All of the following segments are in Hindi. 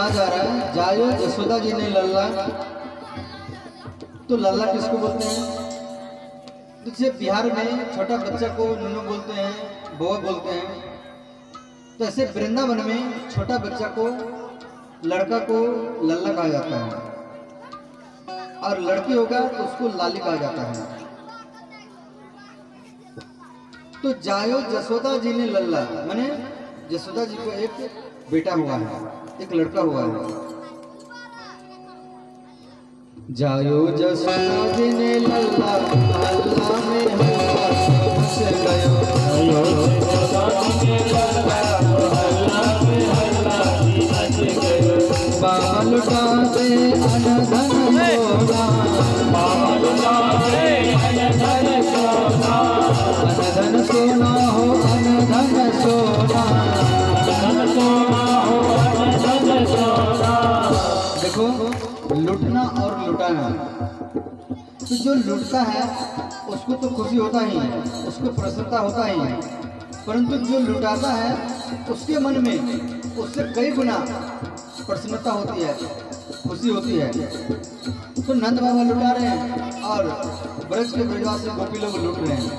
कहा जा रहा है जायो यशोदा जी ने लल्ला। तो लल्ला किसको बोलते हैं? तो जैसे बिहार में छोटा बच्चा को नन्नू बोलते हैं, बउआ बोलते हैं, तो ऐसे वृंदावन में छोटा बच्चा को, लड़का को लल्ला कहा जाता है, और लड़की होगा तो उसको लाली कहा जाता है। तो जायो यशोदा जी ने लल्ला माने यशोदा जी को एक बेटा हुआ है, एक लड़का हुआ है। जायो यशोदा जी ने लल्ला, लल्ला में हल्ला मच गयो। जायो यशोदा जी ने लल्ला, लल्ला में हल्ला मच गयो। बाबा लुटा दे अन धन सोना, बाबा लुटा दे अन धन सोना, अन धन सोना हो अन धन सोना, धन सोना हो अन धन सोना। देखो लुटना और लुटाना, तो जो लुटता है उसको तो खुशी होता ही है, उसको प्रसन्नता होता ही है, परंतु जो लुटाता है उसके मन में उससे कई गुना प्रसन्नता होती है, खुशी होती है। तो नंद बाबा लुटा रहे हैं और ब्रज के ब्रजवासी गोपी लोग लुट रहे हैं।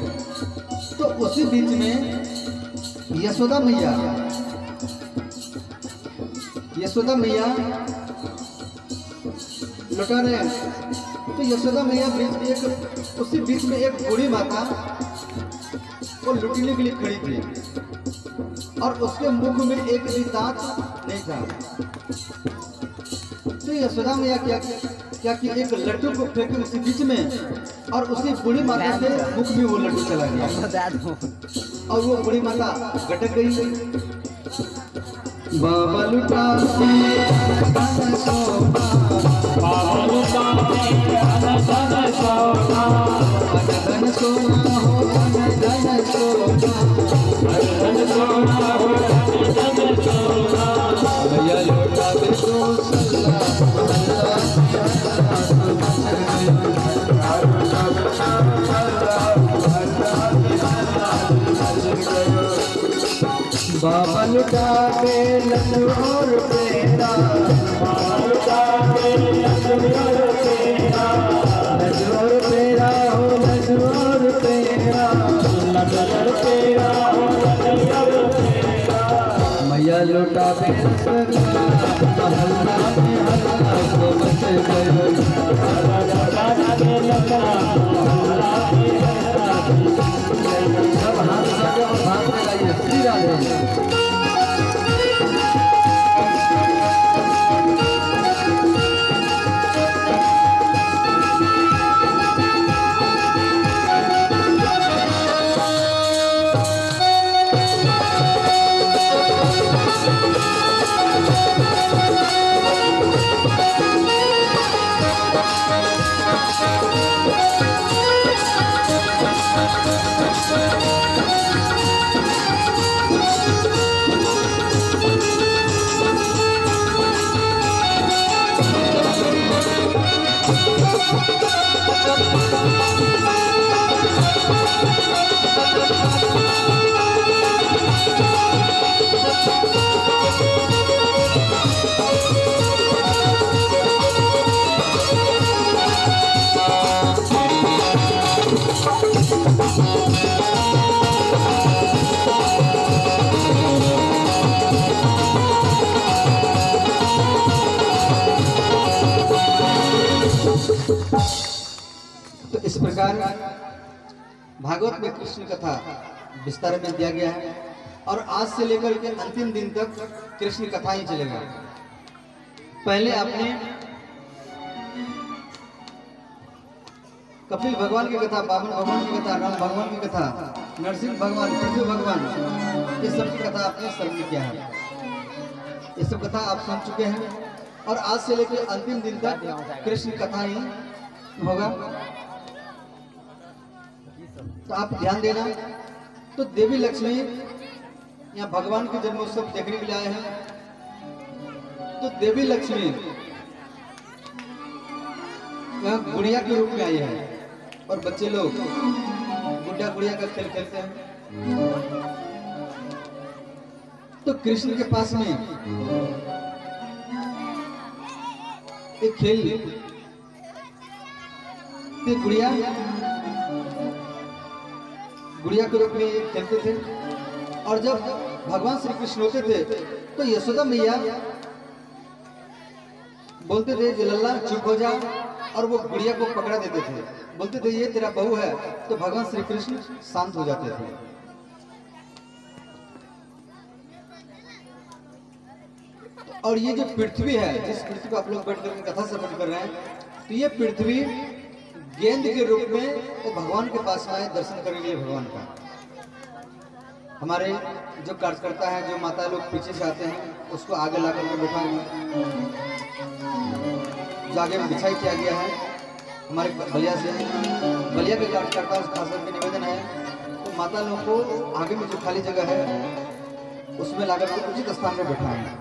तो उसी बीच में यशोदा मैया, यशोदा मैया लुटा रहे हैं। तो यशोदा मैया एक उसी बीच में एक बूढ़ी माता वो लुटने के लिए खड़ी थी और उसके मुख में एक भी दांत नहीं था। तो यशोदा मैया क्या कि एक लड्डू को फेंके उसी बीच में और उसी बूढ़ी माता के मुख में वो लड्डू चला गया और वो बूढ़ी माता गटक गई। बाबा लुटा धन सोना, बाबा लुटा धन सोना, धन सोना हो धन सोना, धन सोना हो धन सोना। भैया लुटा दे तो सल्ला, बाबा लुटा के लड्डू और पेड़ा, बाबा लुटा के लड्डू और पेड़ा, लड्डू और पेड़ा हो लड्डू और पेड़ा, लड्डू और पेड़ा हो लड्डू और पेड़ा। मैया लुटा के रसगुल्ला, हल्ला में हल्ला को मच गयो। सब हाथ लगे और हाथ लगाइए, श्री राधे। तो इस प्रकार भागवत में कृष्ण कथा विस्तार में दिया गया है और आज से लेकर के अंतिम दिन तक कृष्ण कथा ही चलेगा। पहले आपने कपिल भगवान की कथा, बामन भगवान की कथा, राम भगवान की कथा, नरसिंह भगवान, पृथ्वी भगवान, ये सब की कथा आपने श्रवण किया है, ये सब कथा आप सुन चुके हैं और आज से लेकर अंतिम दिन तक कृष्ण कथा ही होगा। तो आप ध्यान देना। तो देवी लक्ष्मी यहाँ भगवान के जन्मोत्सव देखने के लिए आए हैं। तो देवी लक्ष्मी यहाँ गुड़िया के रूप में आई है और बच्चे लोग गुड्डा गुड़िया का खेल खेलते हैं। तो कृष्ण के पास में एक खेल थी, गुड़िया के रूप में खेलते थे। और जब भगवान श्री कृष्ण होते थे तो यशोदा मैया बोलते थे कि लल्ला चुप हो जा, और वो गुड़िया को पकड़ा देते थे, बोलते थे ये तेरा बहू है, तो भगवान श्री कृष्ण शांत हो जाते थे। और ये जो पृथ्वी है, जिस पृथ्वी को आप लोग बैठकर कथा श्रवण कर रहे हैं, तो ये पृथ्वी गेंद के रूप में वो भगवान के पास आए दर्शन करने के लिए। भगवान का हमारे जो कार्यकर्ता है, जो माता लोग पीछे से आते हैं, उसको आगे ला करके बैठाएंगे, जो आगे में बिछाई किया गया है हमारे बलिया से, बलिया के कार्यकर्ता खास करके निवेदन है तो माता लोग को आगे में जो खाली जगह है उसमें ला करके उचित स्थान में बैठाएंगे।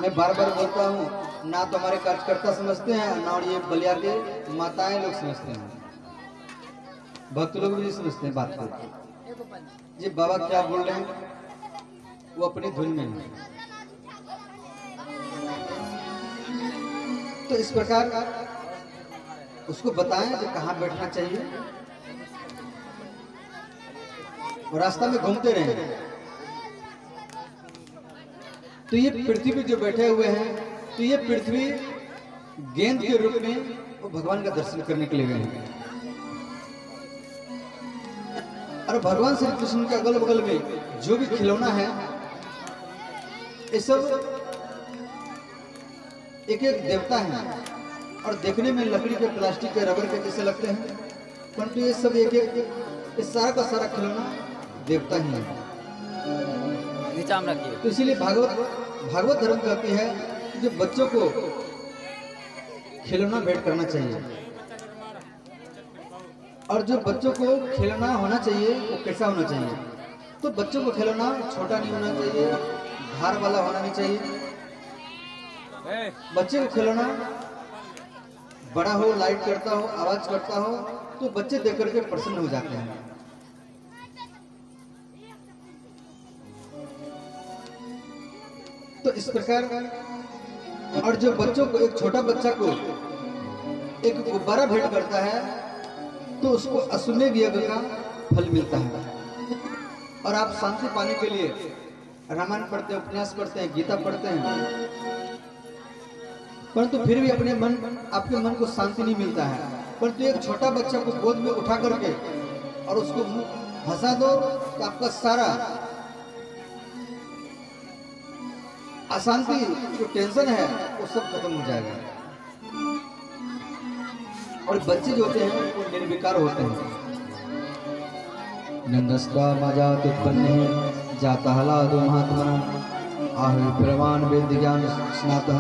मैं बार बार बोलता हूँ, ना तो हमारे कार्यकर्ता समझते हैं, ना और ये बलिया के माताएं लोग समझते हैं, भक्त लोग भी नहीं समझते हैं बात को। ये बाबा क्या बोल रहे हैं वो अपनी धुन में है। तो इस प्रकार उसको बताएं कि कहाँ बैठना चाहिए, और रास्ता में घूमते रहे। तो ये पृथ्वी पे जो बैठे हुए हैं, तो ये पृथ्वी गेंद के रूप में वो भगवान का दर्शन करने के लिए गए हैं। और भगवान श्री कृष्ण के अगल बगल में जो भी खिलौना है, ये सब एक एक देवता हैं, और देखने में लकड़ी के, प्लास्टिक के, रबर के जैसे लगते हैं, परंतु ये सब एक एक सारा का सारा खिलौना देवता ही है। तो इसीलिए भागवत धर्म कहती है कि बच्चों को खिलौना भेंट करना चाहिए, और जो बच्चों को खिलौना होना चाहिए वो कैसा होना चाहिए। तो बच्चों को खिलौना छोटा नहीं होना चाहिए, धार वाला होना नहीं चाहिए। बच्चे को खिलौना बड़ा हो, लाइट करता हो, आवाज करता हो, तो बच्चे देख करके प्रसन्न हो जाते हैं। तो इस प्रकार, और जो बच्चों को, एक छोटा बच्चा को एक गुब्बारा भेंट करता है तो उसको अश्वमेध यज्ञ का फल मिलता है। और आप शांति पाने के लिए रामायण पढ़ते हैं, उपन्यास पढ़ते हैं, गीता पढ़ते हैं, परंतु फिर भी आपके मन को शांति नहीं मिलता है। परंतु एक छोटा बच्चा को गोद में उठा करके और उसको हंसा दो तो आपका सारा अशांति, जो टेंशन है, वो सब खत्म हो जाएगा। और बच्चे जो होते हैं वो निर्विकार होते हैं। नंदस्का मजात उत्पन्ने जाता हलादो महात्मना आहु प्रमाण वेद ज्ञान स्नातः।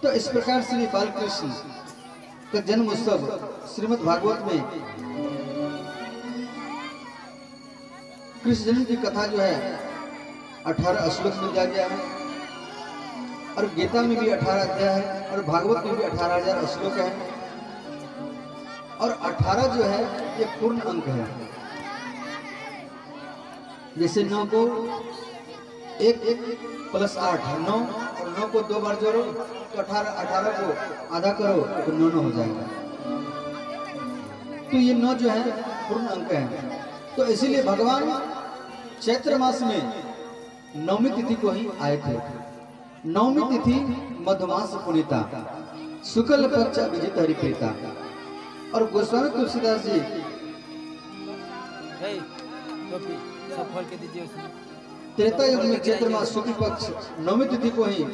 तो इस प्रकार श्री बालकृष्ण का जन्म उत्सव श्रीमद् भागवत में कृष्ण जन्म की कथा जो है 18 श्लोक में दिया गया है, और गीता में भी 18 अध्याय है, और भागवत में भी 18,000 श्लोक है, और 18 जो है ये पूर्ण अंक है। जैसे 9 को 1 + 8 9, और 9 को 2 बार जोड़ो तो 18 को आधा करो तो 9 हो जाएगा। तो ये 9 जो है पूर्ण अंक है। तो इसीलिए भगवान चैत्र मास में नवमी तिथि को ही आए थे। नवमी तिथि मधुमास पुनीता, शुक्ल पक्ष अभिजित हरिप्रीता। और गोस्वामी तुलसीदास जी त्रेता युग में चैत्र मास शुक्ल पक्ष नवमी तिथि को ही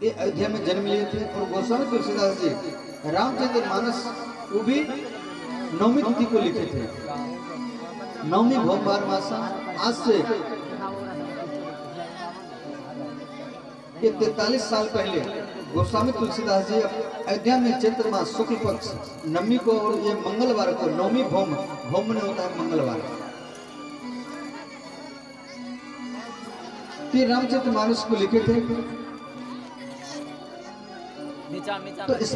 ये अयोध्या में जन्म लिए थे। और गोस्वामी तुलसीदास जी रामचंद्र मानस वो भी नवमी तिथि को लिखे थे। नवमी भोपार मासा, आज से 43 साल पहले गोस्वामी तुलसीदास जी अयोध्या में चैत्र मास शुक्ल पक्ष नवमी को, और ये मंगलवार को, नवमी भौम ने होता है मंगलवार, रामचंद्र मानस को लिखे थे। तो इस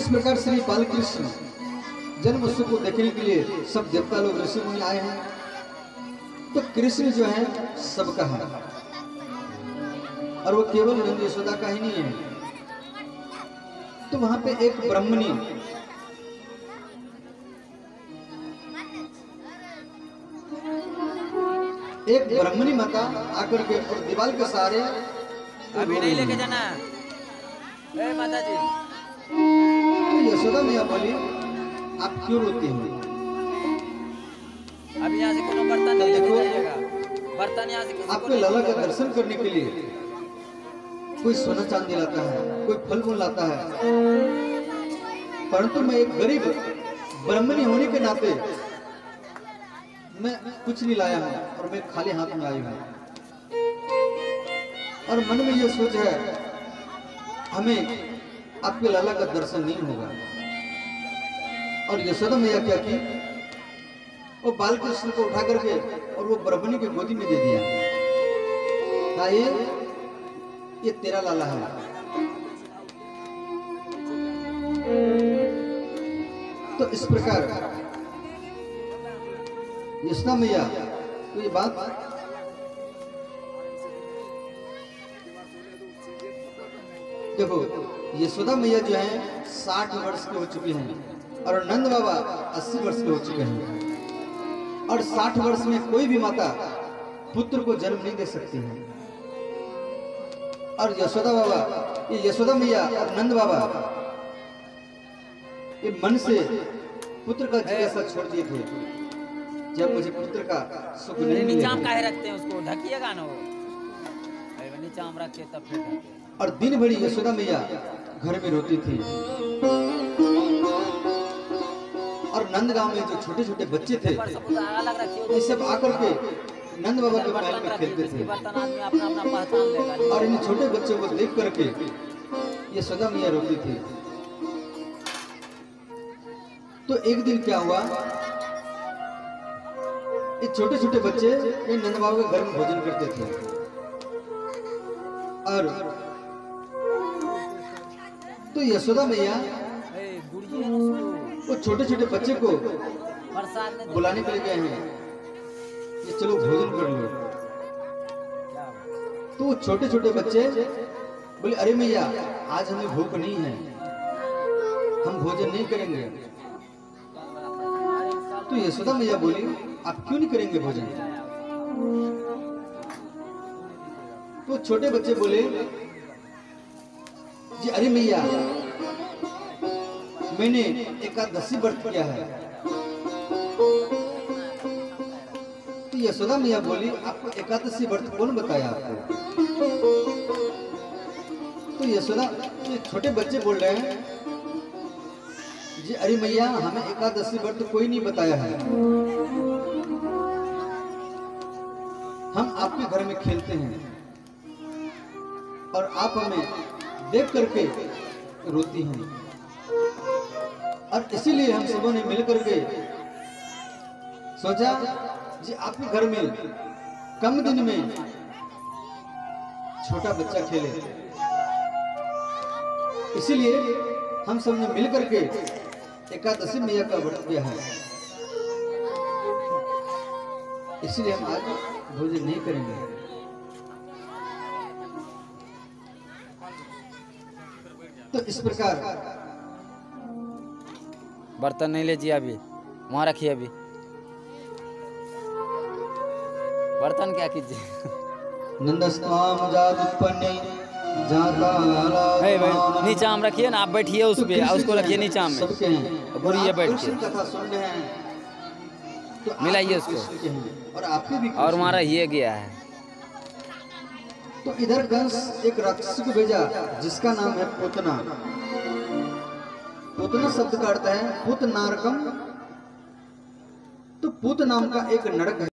प्रकार श्री बालकृष्ण जन्म उत्सव को देखने के लिए सब देवता लोग, ऋषि मुनि आए हैं। तो कृष्ण जो है सबका है और वो केवल नंद यशोदा का ही नहीं है। तो वहां पे एक ब्राह्मणी माता आकर के और दीवार के सहारे अभी नहीं लेके जाना ए माता जी। तो यशोदा मैया बोली आप क्यों रोती हैं? अभी यहाँ से कोनो बर्तन नहीं लेके जाइएगा, बर्तन यहाँ से किसी को आपके लाला का दर्शन करने के लिए कोई सोना चांदी लाता है, कोई फल फूल लाता है, परंतु मैं एक गरीब ब्राह्मणी होने के नाते मैं कुछ नहीं लाया हूं और मैं खाली हाथ में आई हूं। और मन में यह सोच है हमें आपके लाला का दर्शन नहीं होगा। और यशोदा मैया क्या की, वो बाल कृष्ण को उठा करके और वो ब्राह्मणी की गोदी में दे दिया। कहा ये तेरा लाला है। तो इस प्रकार यशोदा मैया तो ये बात देखो, यशोदा मैया जो है 60 वर्ष के हो चुके हैं और नंद बाबा 80 वर्ष के हो चुके हैं। और 60 वर्ष में कोई भी माता पुत्र को जन्म नहीं दे सकती है। और यशोदा बाबा, ये यशोदा मैया और नंद बाबा ये मन से पुत्र का जिज्ञासा छोड़ दिए थे। जब मुझे पुत्र का सुख नहीं मिलेगा, नीचाम काहे रखते हैं उसको, ढकिएगा ना वो, नीचाम रख के तब फिर। और दिन भरी यशोदा मैया घर में रोती थी। और नंद गांव में जो छोटे छोटे बच्चे थे ये सब आकर के नंद बाबा के महल में खेलते थे। और इन छोटे बच्चों को देख करके यशोदा मैया रोती थी। तो एक दिन क्या हुआ, ये छोटे छोटे बच्चे नंद बाबा के घर में भोजन करते थे। और तो यशोदा मैया वो छोटे छोटे बच्चे को बुलाने के लिए गए हैं, ये चलो भोजन कर लो। तो वो छोटे छोटे बच्चे बोले अरे मैया आज हमें भूख नहीं है, हम भोजन नहीं करेंगे। तो यशोदा मैया बोली आप क्यों नहीं करेंगे भोजन? तो छोटे बच्चे बोले जी अरे मैया मैंने एकादशी व्रत किया है। तो यशोदा मैया बोली आपको एकादशी व्रत कौन बताया आपको? तो यशोदा, ये छोटे बच्चे बोल रहे हैं जी अरे मैया हमें एकादशी व्रत कोई नहीं बताया है, हम आपके घर में खेलते हैं और आप हमें देख करके रोती हैं। और इसीलिए हम सबों ने मिलकर के सोचा जी आपके घर में कम दिन में छोटा बच्चा खेले, इसीलिए हम सब ने मिलकर के एकादशी मैया का व्रत किया है। इसलिए हम आज भोजन नहीं करेंगे। तो इस प्रकार बर्तन नहीं लीजिए, अभी वहाँ रखिए, अभी बर्तन क्या कीजिए। नंदस्ताम जादुपन्ने जाता भाई नीचा हम रखिए ना, आप बैठिए उस पे, उसको रखिए नीचा में, बुढ़िए बैठ के कथा सुन रहे हैं तो मिलाइए उसको, और आपके भी और वहाँ रहिए गया है। तो इधर कंस एक राक्षस को भेजा जिसका नाम है पूतना। पूतना शब्द का अर्थ है पूत नारकम। तो पूत नाम का एक नरक है।